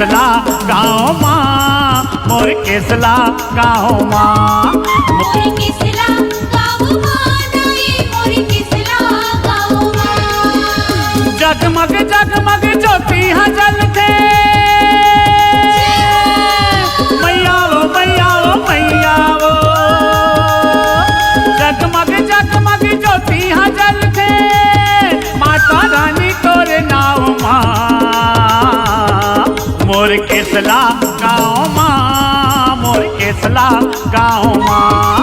केसला गाँव माँ, मोर केसला गाँव माँ, मोर केसला गाँव माँ, नाई मोर केसला गाँव माँ। जगमग जगमग ज्योति हाँ जलते, मैया वो मैया वो मैया वो। जगमग जगमग ज्योति हाँ जलते, माता रानी तोरे नाव माँ, मोर केसला गाँव माँ, मोर केसला गाँव माँ।